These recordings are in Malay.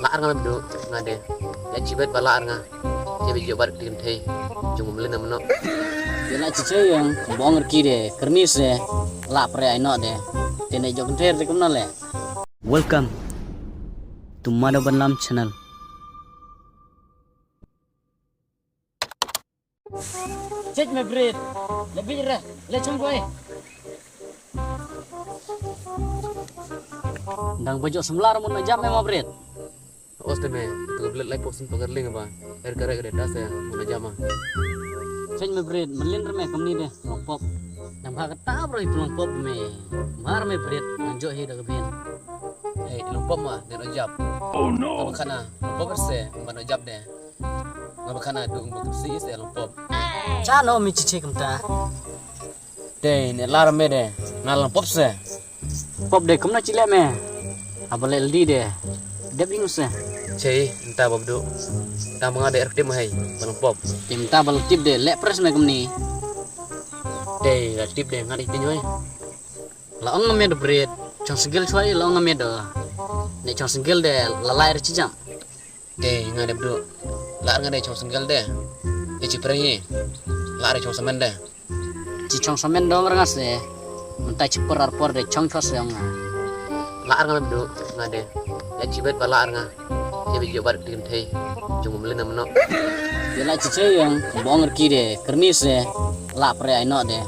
Laar nga do ngade. Ya cibet balaar nga. Cibe jo bar tim thei. Jung mlen namno. Yana cice yang bong rki de kernis de la pre ai no de. Tene jo kenter de kumna le. Welcome to Madhavan Lam channel. Check my bread. Lebih ra, le chong boy. Dang bajok semlar mun jam me ma bread. Oste me tu blet lai posin pagarling ba. Kare kare das ya mun jama. Check my bread, melin reme kamni de lompop. Dang ba kata bro itu lompop me. Mar me bread anjo hi da bin. Hey, lompop ma de jab. Oh no. Ngabakana, lompop se man jab de. Ngabakana du ngok si se lompop. Cha no mi cice kamta. De ne lar me de. Na lompop se. Pop de kumna cile me. Abale ldi de. Debing se. Cei entah babdu. Ta mga de erktim hai lompop. Timta bal tip de le pres me kamni. De la tip de ngari tinyoy. La ong me de bread. Chong singgil chwai la ong me de. Ne chong singgil de la lai re cijam. De ngade bdu. La ngade chong senggal de. De ciprei. La re chong semen de. Ci chong somen dong rangas de. Mentai cipor arpor de chong chos yang. La ngade bdu ngade. Ya cibet bala nga. Cibe jo bar tim thei. Jung mlen namno. Yana cice yang bong rki de kernis de la pre ai no de.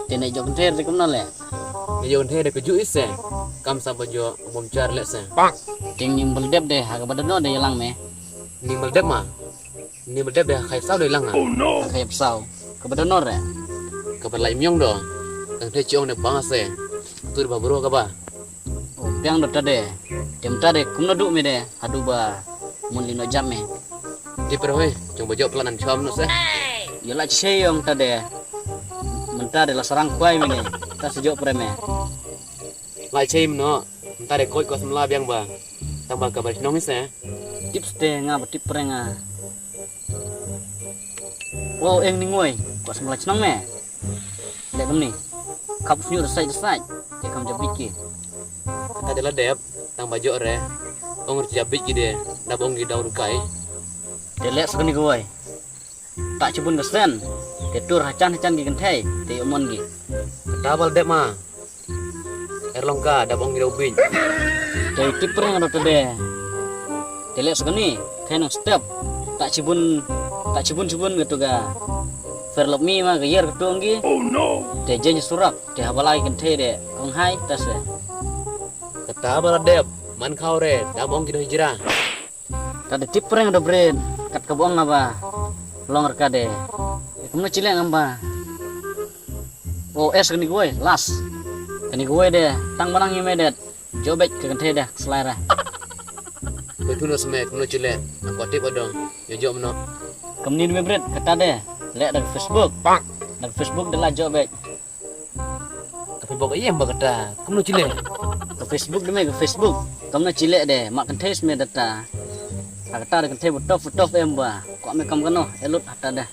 Tene jo kenter de kumna le. Ye yon the de kuju isse. Kam sa bojo bom char le se. Ting nim bel deb de ha bada no de yalang me. Ni meldep ma. Ni meldep de khai sao de lang ah. Kayak pesau. Ke bada no re. Ka balai myong do. Tang the chiong de bang se. Tur ba bro ka ba. Oh, piang do tade. Timta de kumna du me de. Adu ba mun lino jam me. Di perhoi jong bojo pelanan chom no se. Yala cice yang tade. Menta de la sarang kuai me de. Ta sejo pre me. Lai chim no. Entah de koi ko semla biang ba. Tang ba ka ba nong se. Tips de nga tip pre nga. Wow eng ningoi. Ko semla chnong me. Le kamni. Kap nyu desai. Te kam jabiki. Kata de la dep. Tang bajo re. Ong jabit gide. Da bong gi daun kai. Te le sakni goi. Tak cebun gesen. Te tur hacan gi kentai. Te umon gi. Kata bal dep ma. Erlongka da bong gi daubin. Te tip pre nga do tade. Te le sakni. Kainong step. Tak cebun gitu ga. Verlop mi ma gayer ketonggi. Oh no. Te jenye surak. Te habalai kentai de. Ong hai tas. Kata bal dep. Man kau re. Da bong gi do hijrah. Tadi tip pereng do bread. Kat kabong ngaba. Longer kade. Kumna cile ngamba. Oh es kini gue las. Kini gue de tang manang yume det. Jobek ke kente de selera. Betul semai kuno cile. Aku tip adong. Yo jo mno. Kemni dume bread kata de. Lek dari Facebook. Pak. Dari Facebook de la jobek. Tapi bok iya mbak kata. Kuno cile. Ke Facebook dume ke Facebook. Kumna cile de mak kente sme data. Kata de kente butof emba. Kok me kam kano elut hata dah.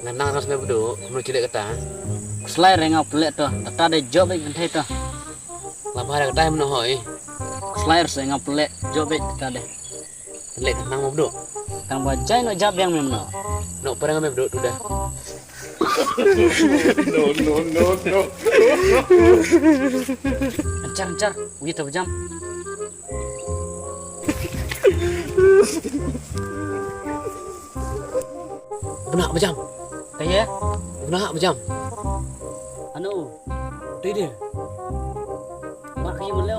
Nang ras me bedo. Kuno cile kata. Selera ngau pelek to. Kata de jobek kente to. Lama ada kata mno hoi. Selera se ngau pelek jobek kata de. Lek nang mo bedo. Tang bajai no jab yang memno. No perang me bedo udah. No. Ancar, gitu jam. Benak macam. Kaya, Benak macam. anu, Dia dia. mak kaya mulai.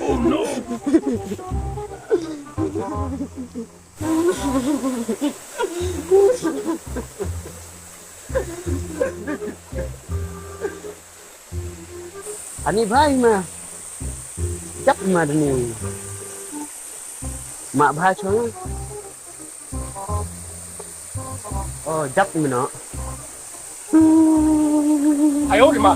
Oh no. Ani bhai mà, chấp mà đừng mạ bhai xuống. Chấp mà nó. 哎呦我的妈！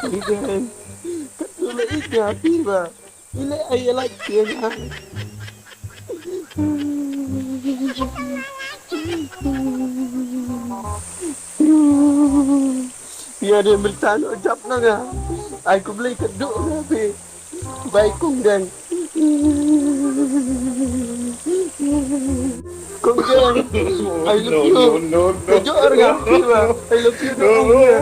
Ikan, katulad ikan, diba? Ila ay like yan. Biar dia bertanya jap na nga. Ay ko beli keduk na be. Baik kong dan. Kong dan. I love you. no. Kejok orang api ba. I love you na kong dan.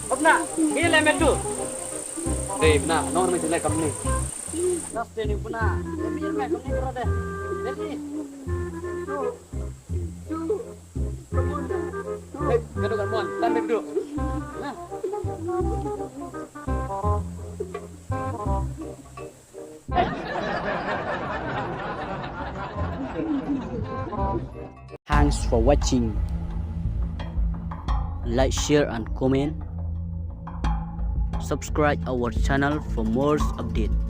Opna, gila metu. Deh, nah, nomor macam ni kamu ni. Nas ni puna. Biar mek kami berada. Jadi, Hei, kado kan mon, tan duduk. nah. Thanks for watching. Like, share, and comment. Subscribe our channel for more updates.